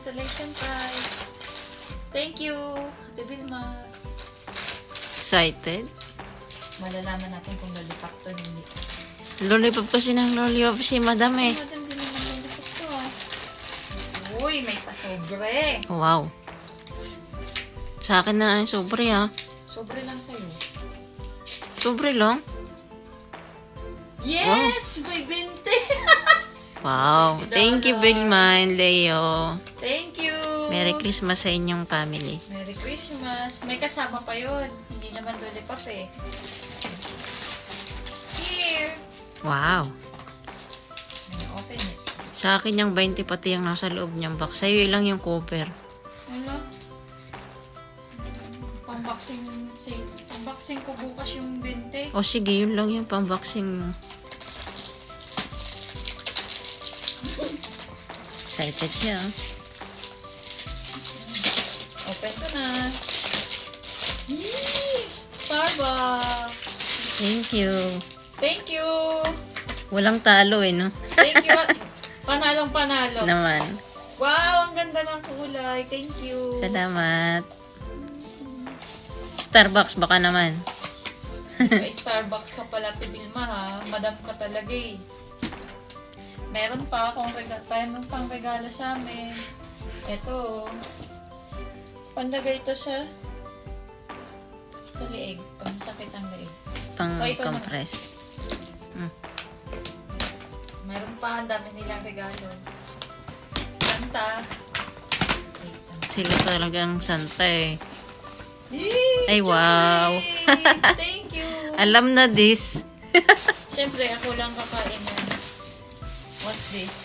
Cancellation price. Thank you, Ate Vilma. Excited? Malalaman natin kung lollipop to hindi. Lollipop kasi ng lollipop si Madam eh. Madam, di naman lollipop to ah. Uy, may pasobre. Wow. Sa akin na ay sobre ah. Sobre lang sa'yo. Sobre lang? Yes! May 20! Wow. Thank you, Vilma and Leo. Thank you! Merry Christmas sa inyong family. Merry Christmas. May kasama pa yun. Hindi naman lollipop eh. Here! Wow. Open it. Sa akin yung 20 pati yung nasa loob niyang box. Sa'yo lang yung cover. Ano? Pang-boxing ko bukas yung 20. O sige, yun lang yung pang-boxing mo. Excited siya. Open ko na. Yes! Starbucks! Thank you. Thank you! Walang talo eh, no? Thank you! Panalong panalo. Naman. Wow! Ang ganda ng kulay. Thank you. Salamat. Starbucks baka naman. May Starbucks ka pala, Vilma ha. Madam ka talaga eh. Meron pa akong pang regalo sa amin. Ito. Pandagay ito sa liig. Pangsakit ang liig. Pang-compress. Meron pa. Ang dami nilang regalo. Santa. Sila talagang santa eh. Yay! Ay, wow. Thank you. Alam na this. Siyempre, ako lang kakain na. What's this?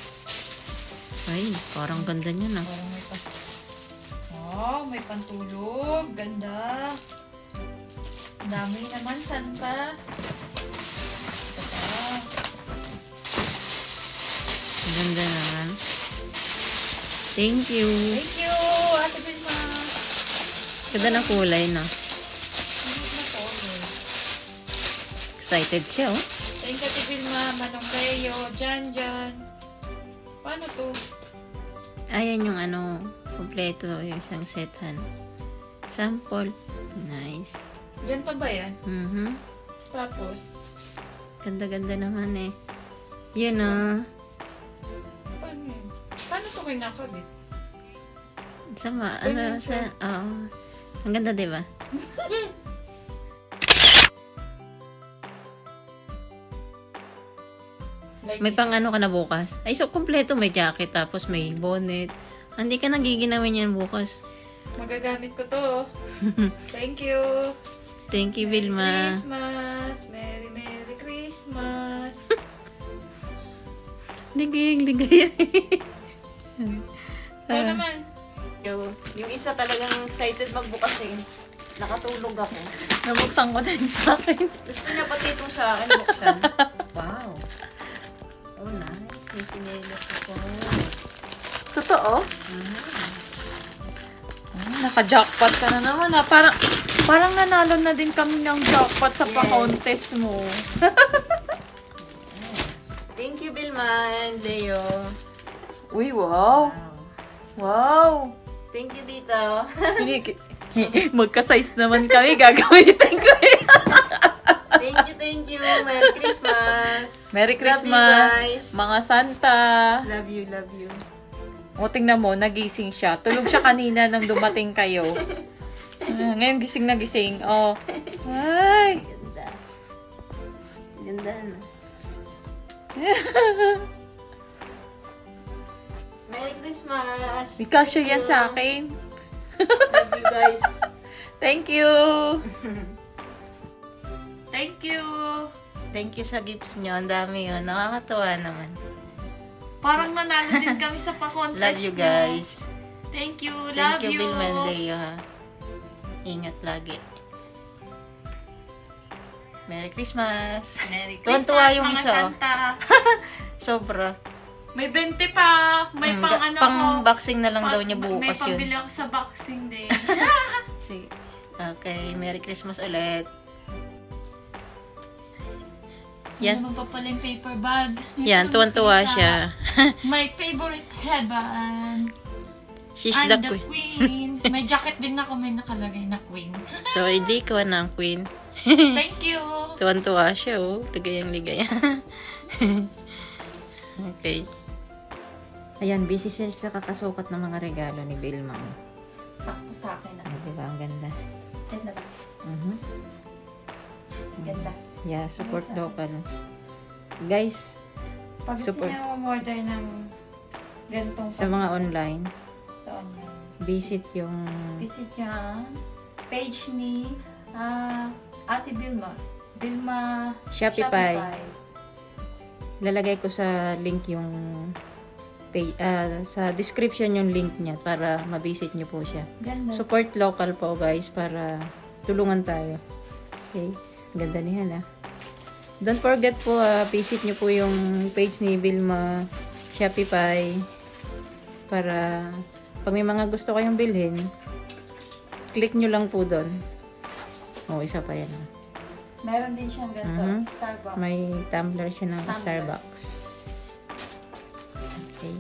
Ay, parang ganda niya na. Parang may may pantulog. Ganda. Dami naman, Santa. Ito pa. Ganda naman. Thank you. Thank you, Ate Vilma. Ganda ng kulay, no? Excited siya, oh. Thank you, Ate Vilma. Manong Leo. Jan. Paano to? Ayan yung ano, kompleto, yung isang setan. Sample. Nice. Ganito ba yan? Tapos? Ganda-ganda naman eh. Yun, oh. Paano yun? Paano to kinakabit? Sama, ano, sa, ang ganda, diba? Like May pang ano ka na bukas? Ay, so, kompleto. May jacket, tapos may bonnet. Hindi ka nagiginawin yan bukas. magagamit ko to. Thank you. Thank you, Vilma. Christmas. Merry Christmas. Ligaya. Ito naman. Yung isa talagang excited magbukas eh. Nakatulog ako. Nabuksan ko din sa akin. Gusto niya pati itong sa akin buksan. Wow. Oh, nice. May pinelas ako. Totoo? Naka-jackpot ka na naman ha. Parang nanalo na din kami ng jackpot sa pa-contest mo. Thank you, Vilma and Leo. Uy, wow. Wow. Thank you, dito. Magka-size naman kami. Gagamitin ko yun. Thank you. Merry Christmas. Merry Christmas. Love you, guys. Mga Santa. Love you. O, tingnan mo, nagising siya. Tulog siya kanina nang dumating kayo. Ngayon gising na gising. Oh. Ay. Ganda na. Merry Christmas. Di kasya yan sa akin. Love you, guys. Thank you. Thank you. Thank you sa gifts nyo. Ang dami yun. Nakakatuwa naman. Parang nanalo din kami sa pa-contest. Love you guys. Thank you. Thank you, Vilma and Leo, ha. Ingat lagi. Merry Christmas. Merry Tuwan-tuwa Christmas, yung mga isa, oh. Santa. Sobra. May 20 pa. May pang ano ko. Pang-boxing na lang daw niya bukas may yun. pambili ako sa Boxing Day. Sige. Okay, Merry Christmas ulit. Yan. Ano pa pala yung paper bag? Yan, tuwan-tuwa siya. My favorite headband. She's I'm the the queen. queen. May jacket din ako, may nakalagay na queen. So, hindi ko na ang queen. Thank you. Tuwan-tuwa siya, oh. Ligayang-ligaya. Okay. Ayan, busy siya sa kakasukat ng mga regalo ni Vilma. Sakto sa akin. Ah, diba? Ang ganda. Ganda ba? Mhm. Ganda. Yeah, support locals. Guys, Pag gusto Super. niya umorder ng ganitong sa mga online, sa online, visit yung visit niya page ni Ate Vilma. Vilma Shopify. Lalagay ko sa link yung page, sa description yung link niya para ma-visit niyo po siya. Ganda. Support local po guys para tulungan tayo. Okay? Ganda niya. Don't forget po, visit niyo po yung page ni Vilma Shopify para pag may mga gusto kayong bilhin, click nyo lang po doon. Oh, isa pa yan. Meron din siyang ganito, Mhm. Starbucks. May tumbler siya ng Tumbler. Starbucks. Okay.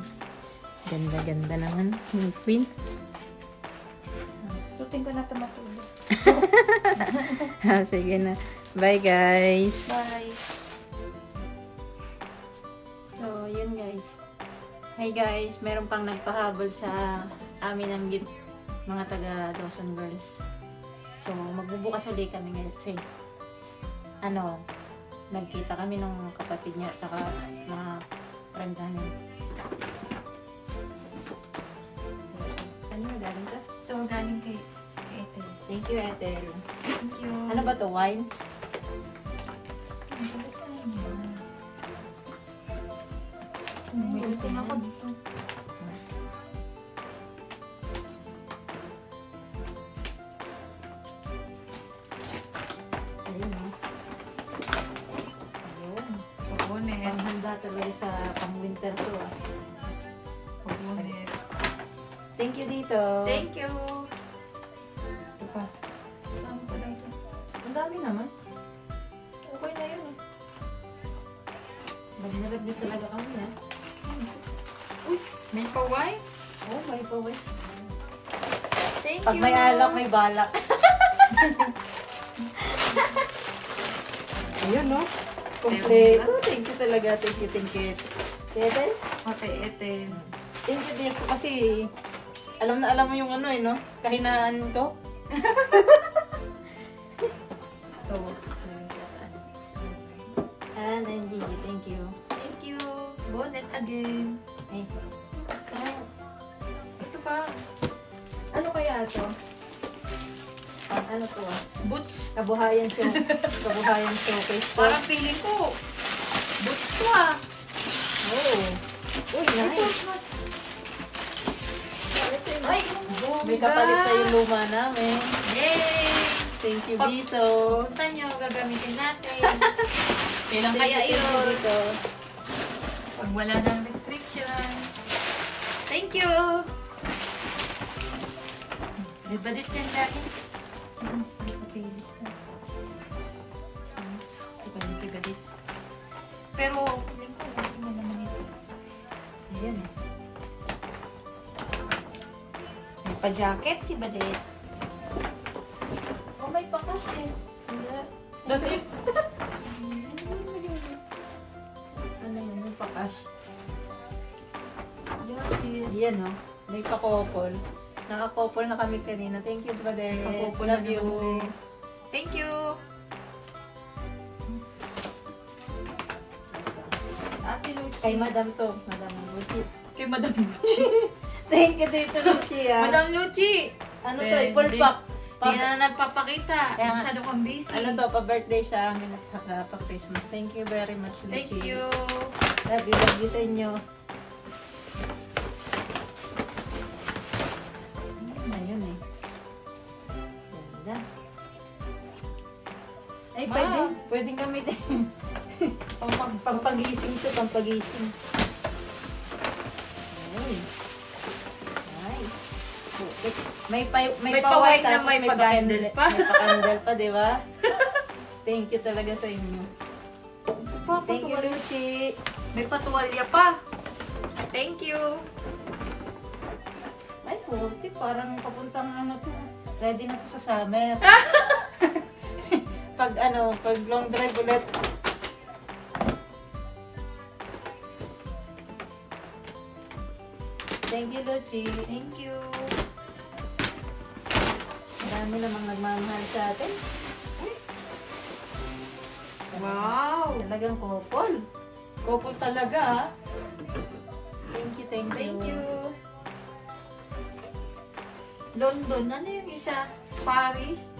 Ganda-ganda naman. Queen. Sutin ko na ito matulog. Sige na. Bye guys. Bye. So, yun guys. Hi guys, meron pang nagpahabol sa amin ng gift, mga taga Dawson Girls. So, magbubukas ulit kami ngayon kasi nagkita kami ng kapatid niya at saka mga friend namin. So, ano galing ka? Ito galing kay Ethel. Thank you, Ethel. Thank you. Ano ba to? Wine? May uting ako dito. Ayun, oh. Ayun. Pupunin. Panghanda talaga sa pang-winter to, ah. Pupunin. Thank you dito. Thank you. Ito pa. Saan ko lang ito? Ang dami naman. Okay na yun, eh. Magnalaglit talaga kami, ah. May paway? Oh, may pawis. Thank Pag you. may alak, may balak. Ayun, no? Kompleto. Thank you talaga. Thank you, thank you. Tete? Okay, Ethel. Thank you dito kasi alam na alam mo yung ano, eh, no? Kahinaan ko. Ito. And Gigi, thank you. Thank you. Bonnet again. Eh, So, ito pa. ano kaya ito? Ano to, ah? Boots. Kabuhayan showcase to. Parang feeling ko. Boots to ah. Oh. Uy, nice. Ay, May kapalit na yung luma namin. Yay! Thank you, Pag- Dito. Punta nyo, gagamitin natin. Kailan Kaya yun. Dito. Pag wala ng restriction. Thank you! May badit yan dati. Pero, feeling ko, hindi na naman ito. Ayan. May pa-jacket si Badit. Oh, may pakas eh. Dati, Ano yun? May pakas. jacket. Yan, oh. May pakopol. Nakakopol na kami kanina. Thank you, Bade. Nakakopol Love na you. naman kami. Thank you! Ate Luchi. Kay Madam to. Madam Luchi. Kay Madam Luchi. Thank you dito, Luchi, ah. Madam Luchi! Ano to? Full pack. Hindi na nagpapakita. Kaya nga. Masyado kang busy. Ano to? Pa-birthday sa amin at saka pa-Christmas. Thank you very much, Luchi. Thank you. Love you sa inyo. Ayun eh. Ganda. Ay, Ma. pwede. Pwedeng gamitin. Pampagising to, pampagising. Ay. Nice. Okay. May May pa-white pa-white na tapos may pa-candle pa. May pa-candle pa, di ba? Thank you talaga sa inyo. Thank you, Lucy. May patuwalya pa. Thank you. Ay, puti, parang papuntang ano to. Ready na to sa summer. Pag long drive ulit. Thank you, Luchi. Thank you. Marami namang nagmamahal sa atin. Wow! Talagang couple. Couple talaga, ah. Thank you, thank you. Thank you. London, ano yung isa? Paris?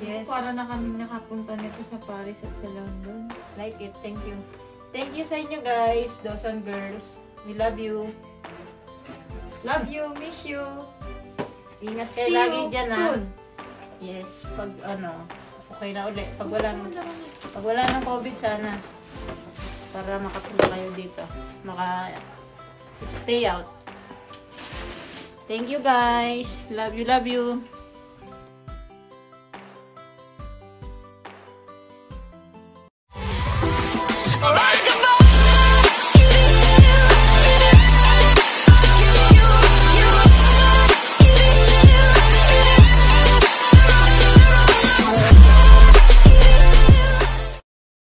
Yes. Para na kaming nakapunta nito sa Paris at sa London. Like it. Thank you. Thank you sa inyo, guys. Dawson girls. We love you. Love you, miss you. Ingat See kayo lagi you dyan, soon. Yes. Pag okay na ulit. Pag wala ng COVID sana. Para makapunta kayo dito. Stay out. Thank you, guys. Love you, love you.